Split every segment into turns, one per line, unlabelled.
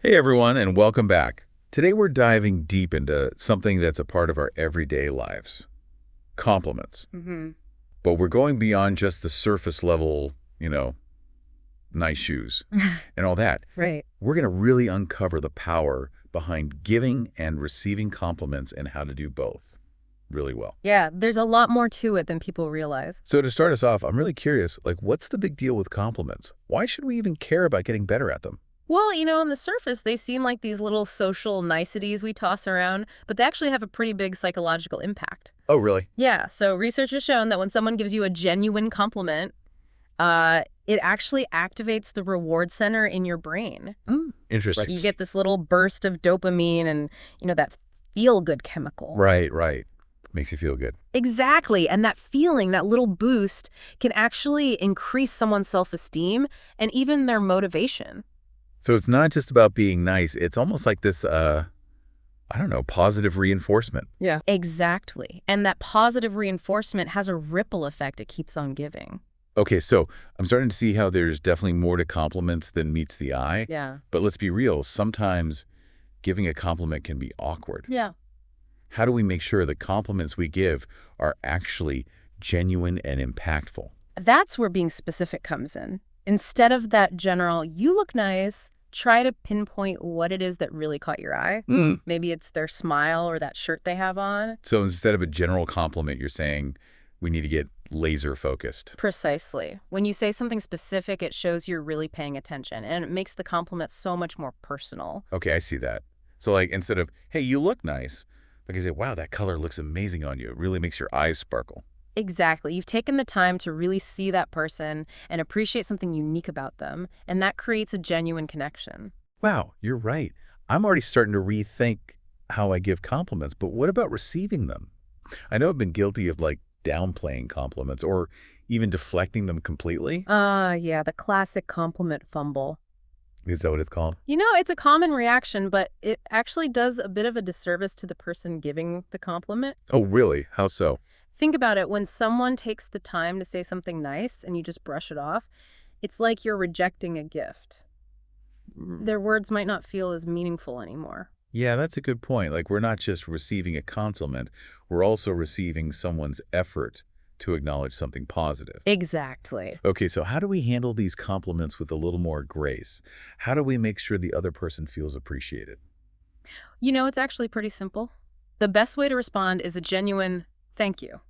Hey everyone, and welcome back. Today we're diving deep into something that's a part of our everyday lives. Compliments.
hmm
But we're going beyond just the surface level, nice shoes and all that.
Right.
We're going to really uncover the power behind giving and receiving compliments and how to do both really well.
Yeah, there's a lot more to it than people realize.
So to start us off, I'm really curious, what's the big deal with compliments? Why should we even care about getting better at them?
Well, on the surface, they seem like these little social niceties we toss around, but they actually have a pretty big psychological impact.
Oh, really?
Yeah, so research has shown that when someone gives you a genuine compliment, it actually activates the reward center in your brain.
Interesting.
You get this little burst of dopamine and, that feel-good chemical.
Right. Makes you feel good.
Exactly. And that feeling, that little boost, can actually increase someone's self-esteem and even their motivation.
So it's not just about being nice. It's almost like this, positive reinforcement.
Yeah. Exactly. And that positive reinforcement has a ripple effect it keeps on giving.
Okay, so I'm starting to see how there's definitely more to compliments than meets the eye.
Yeah.
But let's be real. Sometimes giving a compliment can be awkward.
Yeah.
How do we make sure the compliments we give are actually genuine and impactful?
That's where being specific comes in. Instead of that general, you look nice, try to pinpoint what it is that really caught your eye. Maybe it's their smile or that shirt they have on.
So instead of a general compliment, you're saying we need to get laser focused.
Precisely. When you say something specific, it shows you're really paying attention, and it makes the compliment so much more personal.
Okay, I see that. So instead of, hey, you look nice, I say, wow, that color looks amazing on you. It really makes your eyes sparkle.
Exactly. You've taken the time to really see that person and appreciate something unique about them, and that creates a genuine connection.
Wow, you're right. I'm already starting to rethink how I give compliments, but what about receiving them? I know I've been guilty of downplaying compliments or even deflecting them completely.
Yeah, the classic compliment fumble.
Is that what it's called?
It's a common reaction, but it actually does a bit of a disservice to the person giving the compliment.
Oh, really? How so?
Think about it. When someone takes the time to say something nice and you just brush it off, it's like you're rejecting a gift. Their words might not feel as meaningful anymore.
Yeah, that's a good point. We're not just receiving a compliment, we're also receiving someone's effort to acknowledge something positive.
Exactly.
Okay, so how do we handle these compliments with a little more grace? How do we make sure the other person feels appreciated?
It's actually pretty simple. The best way to respond is a genuine thank you.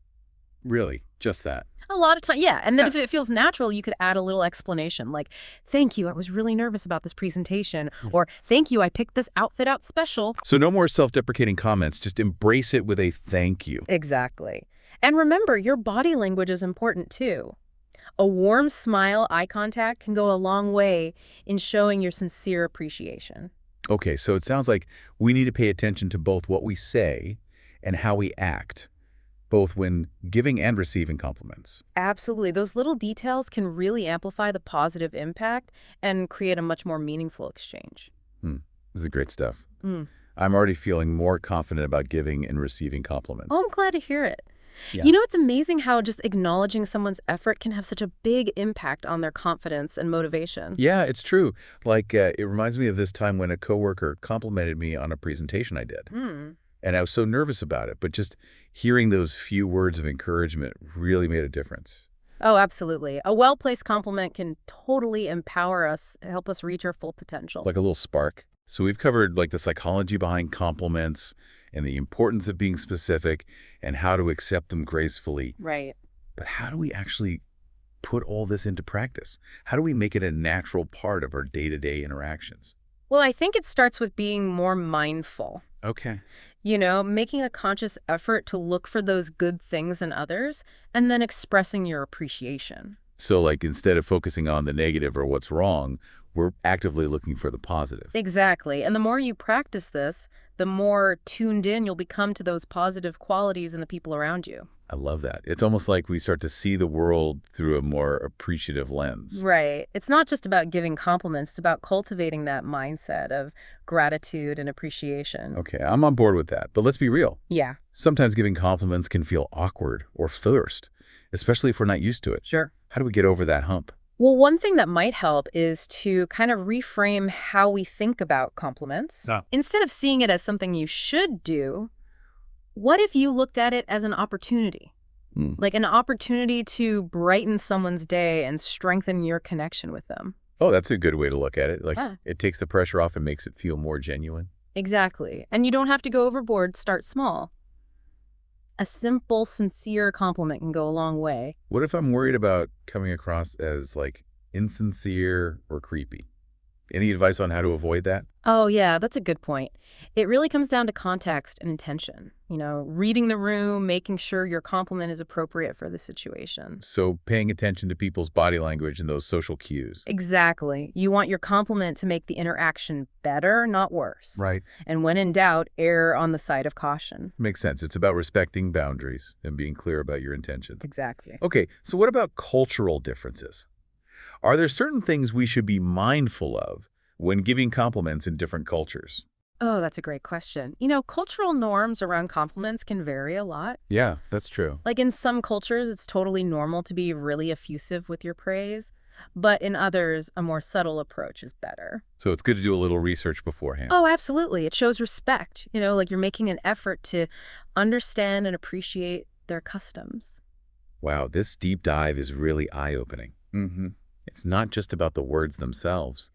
Really, just that.
A lot of time, yeah. And then
Yeah.
if it feels natural, you could add a little explanation like, thank you, I was really nervous about this presentation. Or, thank you, I picked this outfit out special.
So no more self-deprecating comments. Just embrace it with a thank you.
Exactly. And remember, your body language is important too. A warm smile, eye contact can go a long way in showing your sincere appreciation.
Okay, so it sounds like we need to pay attention to both what we say and how we act, both when giving and receiving compliments.
Absolutely. Those little details can really amplify the positive impact and create a much more meaningful exchange.
This is great stuff.
Mm.
I'm already feeling more confident about giving and receiving compliments.
Oh, I'm glad to hear it.
Yeah.
It's amazing how just acknowledging someone's effort can have such a big impact on their confidence and motivation.
Yeah, it's true. It reminds me of this time when a coworker complimented me on a presentation I did.
Hmm.
And I was so nervous about it, but just hearing those few words of encouragement really made a difference.
Oh, absolutely. A well-placed compliment can totally empower us, help us reach our full potential.
Like a little spark. So we've covered the psychology behind compliments and the importance of being specific and how to accept them gracefully.
Right.
But how do we actually put all this into practice? How do we make it a natural part of our day-to-day interactions?
Well, I think it starts with being more mindful.
Okay.
Making a conscious effort to look for those good things in others and then expressing your appreciation.
So instead of focusing on the negative or what's wrong, we're actively looking for the positive.
Exactly. And the more you practice this, the more tuned in you'll become to those positive qualities in the people around you.
I love that. It's almost like we start to see the world through a more appreciative lens.
Right. It's not just about giving compliments, it's about cultivating that mindset of gratitude and appreciation.
Okay, I'm on board with that. But let's be real.
Yeah,
Sometimes giving compliments can feel awkward or forced, especially if we're not used to it.
sure.
How do we get over that hump?
Well, one thing that might help is to kind of reframe how we think about compliments.
Ah.
Instead of seeing it as something you should do, what if you looked at it as an opportunity?
Hmm.
Like an opportunity to brighten someone's day and strengthen your connection with them.
Oh, that's a good way to look at it. Like,
Yeah.
it takes the pressure off and makes it feel more genuine.
Exactly. And you don't have to go overboard, start small. A simple, sincere compliment can go a long way.
What if I'm worried about coming across as, like, insincere or creepy? Any advice on how to avoid that?
Oh, yeah, that's a good point. It really comes down to context and intention. Reading the room, making sure your compliment is appropriate for the situation.
So paying attention to people's body language and those social cues.
Exactly. You want your compliment to make the interaction better, not worse.
Right.
And when in doubt, err on the side of caution.
Makes sense. It's about respecting boundaries and being clear about your intentions.
Exactly.
Okay, so what about cultural differences? Are there certain things we should be mindful of when giving compliments in different cultures?
Oh, that's a great question. Cultural norms around compliments can vary a lot.
Yeah, that's true.
Like in some cultures, it's totally normal to be really effusive with your praise, but in others, a more subtle approach is better.
So it's good to do a little research beforehand.
Oh, absolutely. It shows respect. Like you're making an effort to understand and appreciate their customs.
Wow, this deep dive is really eye-opening. It's not just about the words themselves,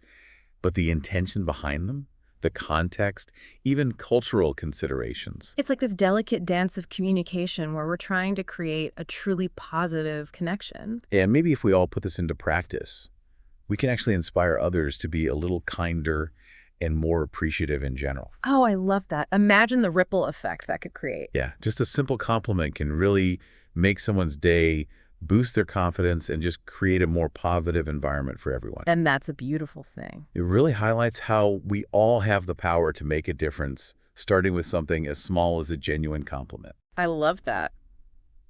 but the intention behind them, the context, even cultural considerations.
It's like this delicate dance of communication where we're trying to create a truly positive connection.
And maybe if we all put this into practice, we can actually inspire others to be a little kinder and more appreciative in general.
Oh, I love that. Imagine the ripple effect that could create.
Yeah, just a simple compliment can really make someone's day, boost their confidence, and just create a more positive environment for everyone.
And that's a beautiful thing.
It really highlights how we all have the power to make a difference, starting with something as small as a genuine compliment.
I love that.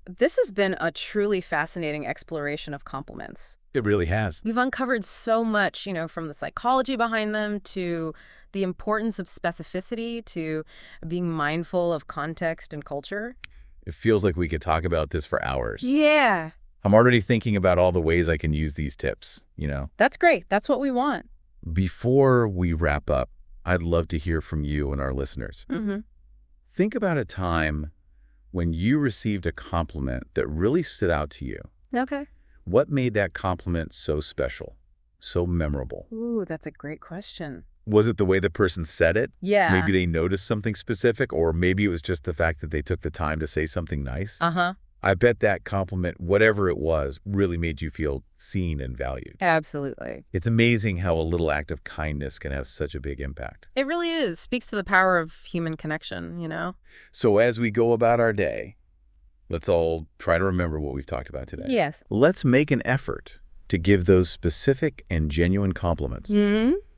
This has been a truly fascinating exploration of compliments.
It really has.
We've uncovered so much, from the psychology behind them to the importance of specificity to being mindful of context and culture.
It feels like we could talk about this for hours.
Yeah.
I'm already thinking about all the ways I can use these tips.
That's great. That's what we want.
Before we wrap up, I'd love to hear from you and our listeners. Think about a time when you received a compliment that really stood out to you.
Okay.
What made that compliment so special, so memorable?
Ooh, that's a great question.
Was it the way the person said it?
Yeah.
Maybe they noticed something specific, or maybe it was just the fact that they took the time to say something nice.
Uh-huh.
I bet that compliment, whatever it was, really made you feel seen and valued.
Absolutely.
It's amazing how a little act of kindness can have such a big impact.
It really is. Speaks to the power of human connection.
So as we go about our day, let's all try to remember what we've talked about today.
Yes.
Let's make an effort to give those specific and genuine compliments.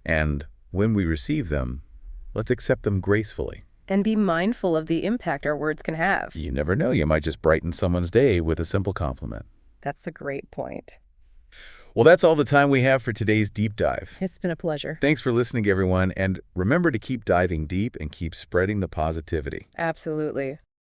And when we receive them, let's accept them gracefully.
And be mindful of the impact our words can have.
You never know, you might just brighten someone's day with a simple compliment.
That's a great point.
Well, that's all the time we have for today's deep dive.
It's been a pleasure.
Thanks for listening, everyone, and remember to keep diving deep and keep spreading the positivity.
Absolutely.